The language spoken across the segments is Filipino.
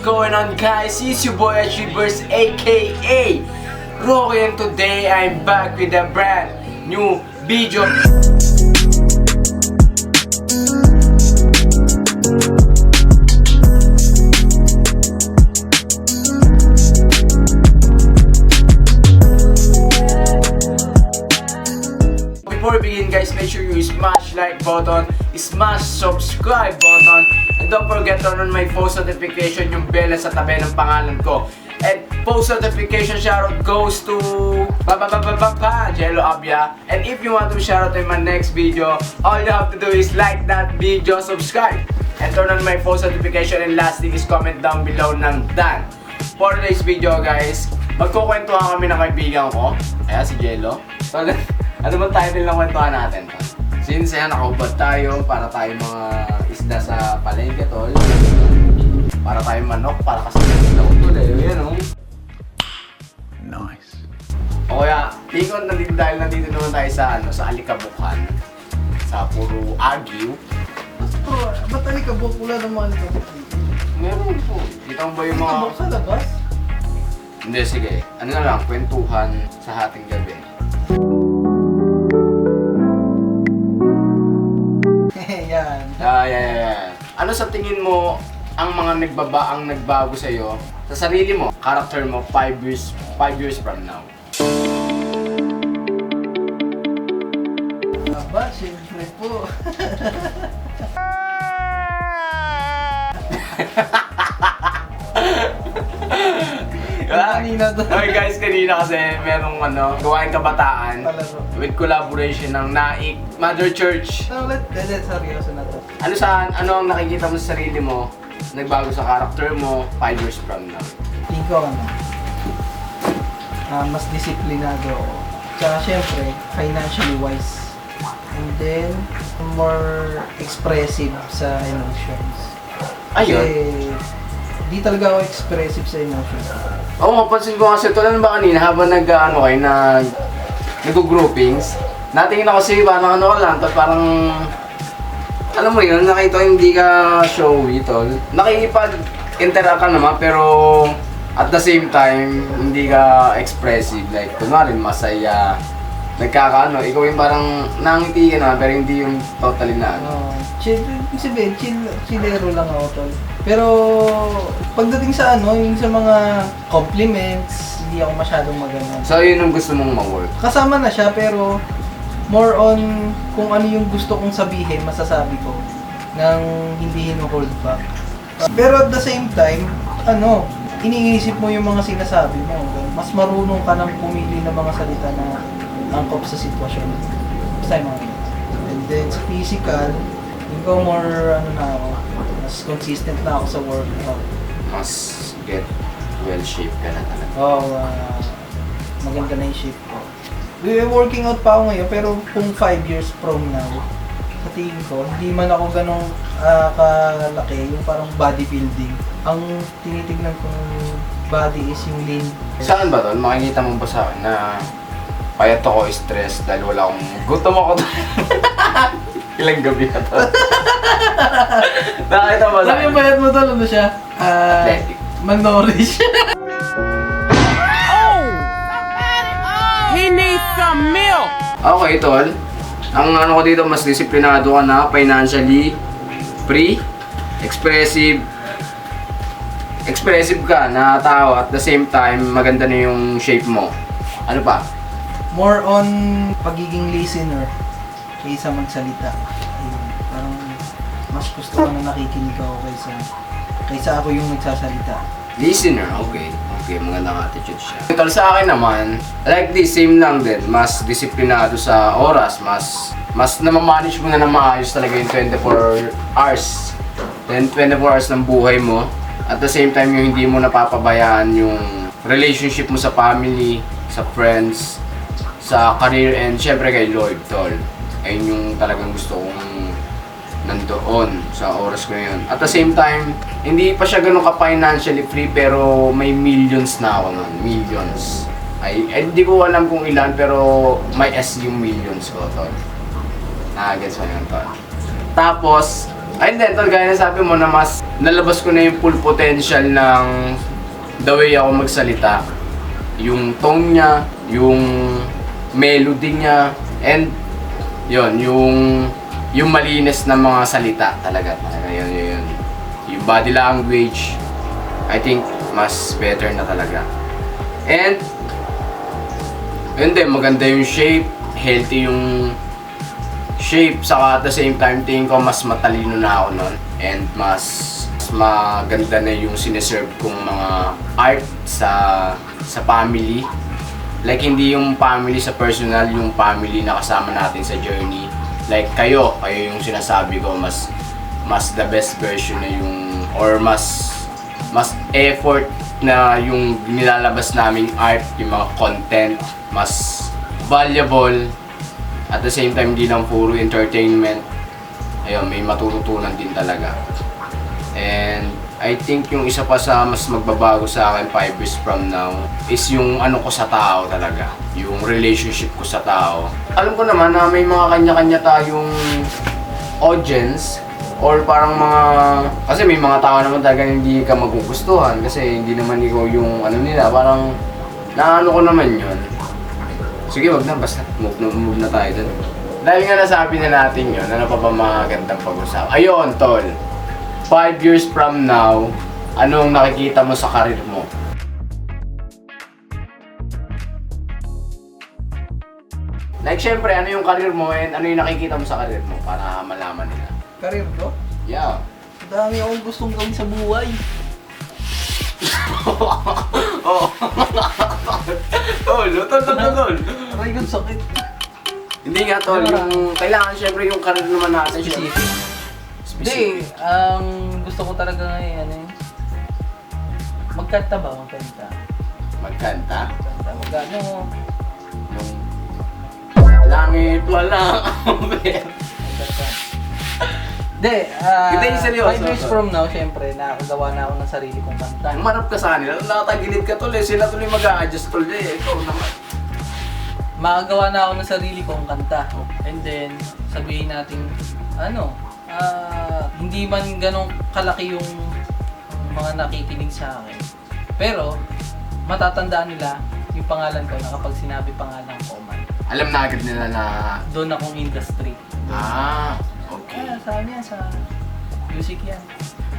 Going on guys, it's your boy Achievers aka Rocky, and today I'm back with a brand new video. Before we begin guys, make sure you smash like button, smash subscribe button, and don't forget to turn on my post notification, yung bell sa tabi ng pangalan ko. And post notification shoutout goes to Jello Abia. And if you want to shoutout in my next video, all you have to do is like that video, subscribe, and turn on my post notification, and lastly is comment down below ng Dan. For today's video guys, magkukwentuhan kami ng kaibigan ko, kaya si Jello. So, ano ba title ng kwentuhan natin? Since yan, nakaubad tayo, para tayo mga isda sa palengke, tol. Para tayo manok, para kasi na utol eh. Yan o. Nice. O kaya, tingin ko dahil nandito naman tayo sa, sa Alikabukhan. Sa puro Agyo. Ba't Alikabok? Wala naman ito. Meron po. Kita mo ba yung mga... Alikabok sa labas? Hindi, sige. Ano na lang, kwentuhan sa hating gabi. Yan. Yeah. Ano sa tingin mo ang mga nagbago sa iyo sa sarili mo, character mo 5 years from now? Aba, siyempre po. Kanina to. Okay guys, kanina kasi merong gawain kabataan Palaro. with collaboration ng Naik Mother Church. So, let's seryoso na to. Ano ang nakikita mo sa sarili mo nagbago sa character mo 5 years from now? Tingin ko mas disiplinado ako. Tsaka syempre, financially wise. And then, more expressive sa emotions. Ayun. Kasi, di talaga ako expressive sa emotions. Oo, mapansin ko kasi ito ba kanina habang nag-groupings, natingin ako kasi parang parang alam mo yun, nakita ko hindi ka showy tol. Nakikipag-interact ka naman pero at the same time, hindi ka expressive. Like, kunwari masaya, ikaw yung parang nangiti ka naman pero hindi yung totally na Chillero lang ako tol. Pero pagdating sa yung sa mga compliments, hindi ako masyadong magana. So yun ang gusto mong ma-work? Kasama na siya pero more on kung ano yung gusto kong sabihin, masasabi ko nang hindi hino-hold back. Pero at the same time, iniisip mo yung mga sinasabi mo. Mas marunong ka nang pumili ng mga salita na angkop sa sitwasyon. Basta yung mga ganyan. And then sa physical, hindi ko more mas consistent na ako sa workout. Mas get well-shaped ka na talaga. Maganda na yung shape ko. Working out pa ako ngayon, pero kung 5 years from now, sa tingin ko, hindi man ako ganong kalaki, yung parang bodybuilding. Ang tinitignan kong body is yung lean. Saan ba tol? Makikita mo ba sa akin na payat ako, stress dahil wala akong gutom ako tol? Ilang gabi na tol? Nakita mo sa Sabi yung bayad mo tol, ano siya? Athletic. Malnourished. He needs some milk. Okay tol, ang ko dito, mas disiplinado ka na, financially free, expressive ka na tao, at the same time maganda na yung shape mo. Ano pa? More on pagiging listener kaysa magsalita. Ayun, parang mas gusto ko na nakikinig ako kaysa ako yung nagsasalita. Listener, okay, magandang attitude siya. Tol, sa akin naman, like this, same lang din, mas disiplinado sa oras, mas namamanage mo na ng maayos talaga yung 24 hours. Then 24 hours ng buhay mo. At the same time, yung hindi mo napapabayaan yung relationship mo sa family, sa friends, sa career, and syempre kay Lord, tol. Ayun yung talagang gusto kong nandoon sa oras ko yun. At the same time, hindi pa siya ganun ka-financially free pero may millions na ako nun. Millions. Hindi ko alam kung ilan pero may S yung millions ko, tol. Nakagets mo yun, tol. Tapos, Ayun din, tol, gaya na sabi mo na mas nalabas ko na yung full potential ng the way ako magsalita. Yung tone niya, yung melody niya, and yung malinis na mga salita talaga. Yun. Yung body language, I think mas better na talaga. And yun din, maganda yung shape, healthy yung shape, saka at the same time tingin ko mas matalino na ako nun, and mas maganda na yung sineserve kong mga art sa family. Like hindi yung family sa personal, yung family na kasama natin sa journey. Like kayo yung sinasabi ko, mas the best version na yung, or mas effort na yung nilalabas naming art, yung mga content, mas valuable. At the same time, hindi lang puro entertainment. Ayun, may matututunan din talaga. And I think yung isa pa sa mas magbabago sa akin 5 years from now is yung ano ko sa tao talaga. Yung relationship ko sa tao. Alam ko naman na may mga kanya-kanya tayong audience, or parang mga... Kasi may mga tao naman talaga hindi ka magugustuhan kasi hindi naman ikaw yung ano nila. Parang naano ko naman yun. Sige, wag na, basta move na tayo dun. Dahil nga nasabi na natin yun, ano pa ba magandang pag-usap? Ayun, tol. 5 years from now, anong nakikita mo sa karir mo? Like, syempre, ano yung karir mo and ano yung nakikita mo sa karir mo para malaman nila? Karir ko? Yeah. Dami akong gustong gawin sa buhay. Oh. Tol. Aray, yung sakit. Hindi nga, tol. Yung, kailangan syempre yung karir naman natin. Specific. Hindi, ang gusto ko talaga ngayon, ano yun? Magkanta ba? Magkanta. Magkanta? Magkano? Langit wala ang Magkanta. Hindi, Hindi, seryoso. 5 years from now, syempre, nakakagawa na ako ng sarili kong kanta. Umarap ka sa kanila, nakatagilid ka tol eh. Sila tuloy mag-a-adjust tol eh. Ikaw naman. Makagawa na ako ng sarili kong kanta. And then, sabihin natin, hindi man ganong kalaki yung mga nakikinig sa akin. Pero, matatandaan nila yung pangalan ko na kapag sinabi pangalan ko man. Alam na agad nila na... Doon akong industry. Okay. Sabi niya sa music yan.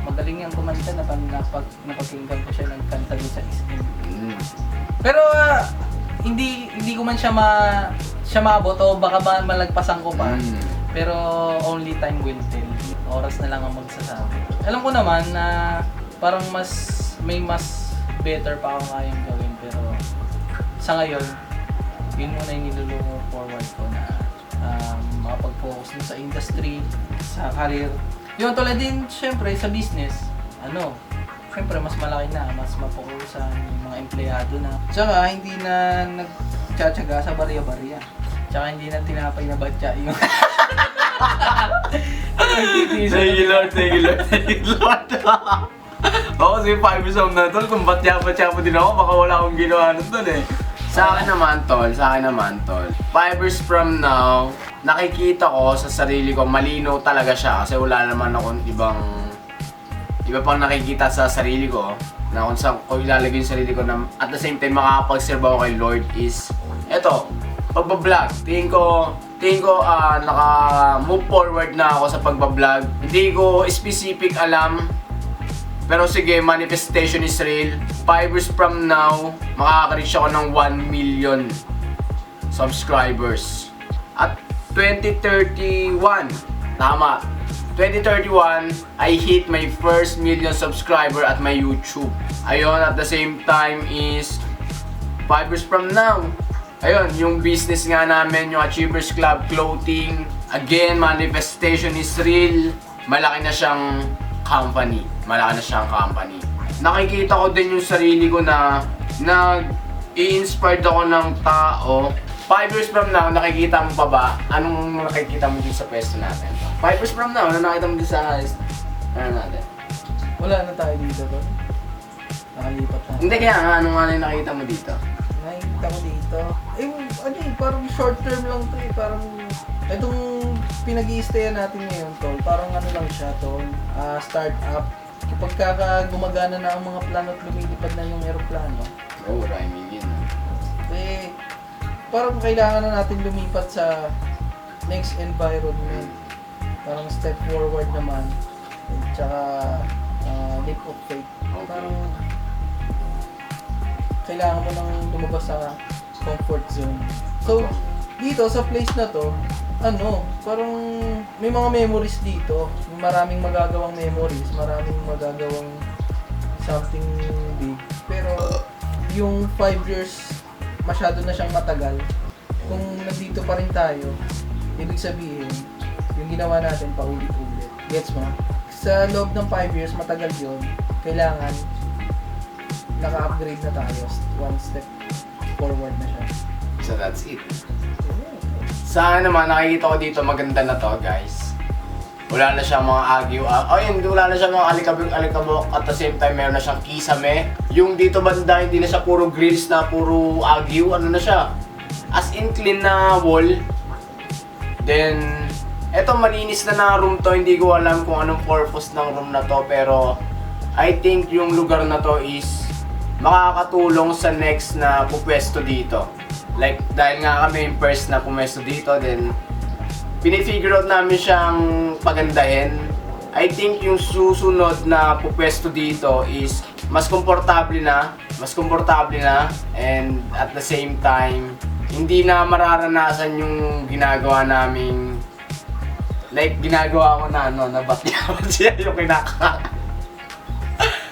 Magaling yan kumanta na napakinggan ko siya nagkanta doon sa SM. Pero hindi ko man siya maabot o baka malagpasan ko pa. Pero only time will tell. Oras na lang ang magsasabi. Alam ko naman na parang may mas better pa ako kayang gawin, pero sa ngayon, yun muna yung nilulumo forward ko na makapag-focus din sa industry, sa career. Yun, tulad din, syempre, sa business, syempre, mas malaki na, mas mapokusan yung mga empleyado na. Tsaka, hindi na nagtsatsaga sa barya-barya. Tsaka, hindi na tinapay na batya yung... Thank you Lord. Oo, kasi 5 years old na tol, kung batya-batya po din ako, baka wala akong ginawa nun tol eh. Sa akin naman tol, 5 years from now, nakikita ko sa sarili ko, malinaw talaga siya kasi wala naman akong iba pang nakikita sa sarili ko na kung saan ko ilalagay yung sarili ko na at the same time makakapag-serve ako kay Lord is eto, pagbablog. Tingin ko naka-move forward na ako sa pagbablog. Hindi ko specific alam, pero sige, manifestation is real. 5 years from now, makaka-reach ako ng 1 million subscribers. At 2031, tama, 2031, I hit my first million subscriber at my YouTube. Ayun, at the same time is 5 years from now, ayun, yung business nga namin, yung Achievers Club Clothing, again, manifestation is real. Malaki na siyang company. Nakikita ko din yung sarili ko na i-inspired ako ng tao. 5 years from now, nakikita mo pa ba? Anong nakikita mo din sa pwesto natin? 5 years from now, ano nakita mo din sa natin? Wala na tayo dito, bro. Nakalipat na. Hindi, kaya nga, ano nga na yung nakita mo dito? Nakikita ko dito. Parang short term lang to eh. Parang, itong pinag-i-stayan natin ngayon, tol, parang ano lang siya, tol, start-up. Kapag gumagana na ang mga plano at lumilipad na yung aeroplano, Rhyming yun. eh, parang kailangan na natin lumipat sa next environment. Parang step forward naman. Tsaka leap of faith. Okay. Parang kailangan mo nang lumabas sa comfort zone. So, dito sa place na to, parang may mga memories dito. Maraming magagawang memories, maraming magagawang something big. Pero yung 5 years, masyado na siyang matagal. Kung nandito pa rin tayo, ibig sabihin, yung ginawa natin paulit-ulit. Gets mo? Sa loob ng 5 years, matagal yun. Kailangan naka-upgrade na tayo. One step forward na siya. So that's it. Sa naman, nakikita ko dito maganda na to, guys. Wala na siyang mga agyo. Wala na siyang mga alikabok at the same time meron na siyang kisame. Yung dito banda, hindi na siya puro grills na puro agyo. Ano na siya? As in clean na wall. Then, eto malinis na room to. Hindi ko alam kung anong purpose ng room na to. Pero, I think yung lugar na to is makakatulong sa next na pupwesto dito. Like, dahil nga kami yung first na pumwesto dito, then pinifigure out namin siyang pagandahin. I think yung susunod na pupwesto dito is mas komportable na, and at the same time, hindi na mararanasan yung ginagawa naming, like ginagawa ko na nabatyawan siya yung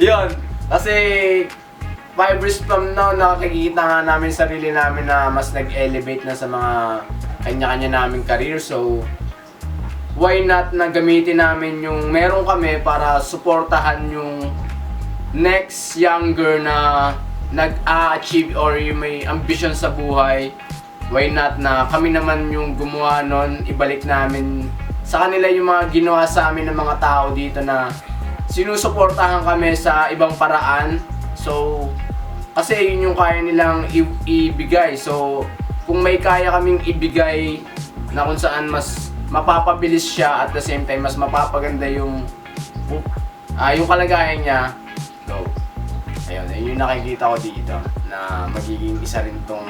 yun, kasi 5 years from now, nakikita nga namin sarili namin na mas nag-elevate na sa mga kanya-kanya naming career. So, why not na gamitin namin yung meron kami para suportahan yung next younger na nag-a-achieve or yung may ambition sa buhay. Why not na kami naman yung gumawa nun, ibalik namin sa kanila yung mga ginawa sa amin ng mga tao dito na sinusuportahan kami sa ibang paraan. So, kasi yun yung kaya nilang ibigay. So, kung may kaya kaming ibigay na kung saan mas mapapabilis siya at the same time mas mapapaganda yung kalagayan niya. So, ayun yung nakikita ko dito na magiging isa rin tong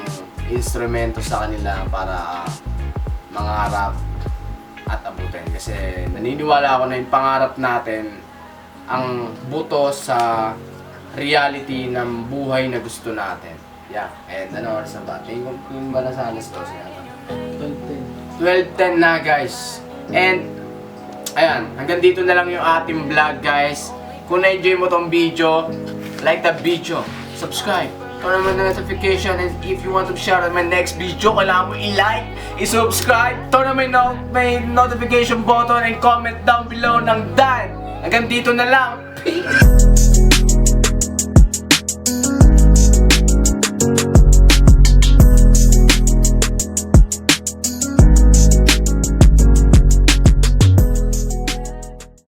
instrumento sa kanila para mangarap at abutin. Kasi naniniwala ako na yung pangarap natin ang buto sa reality ng buhay na gusto natin. Yeah. And ano oras na ba? Tingin ko ba na sa alas 12 na? 12:10 na, guys. And ayan, hanggang dito na lang yung ating vlog, guys. Kung na-enjoy mo tong video, like the video, subscribe, turn on the notification, and if you want to share my next video, kailangan mo i-like, i-subscribe, turn on my notification button, and comment down below ng Dan. Hanggang dito na lang. Peace!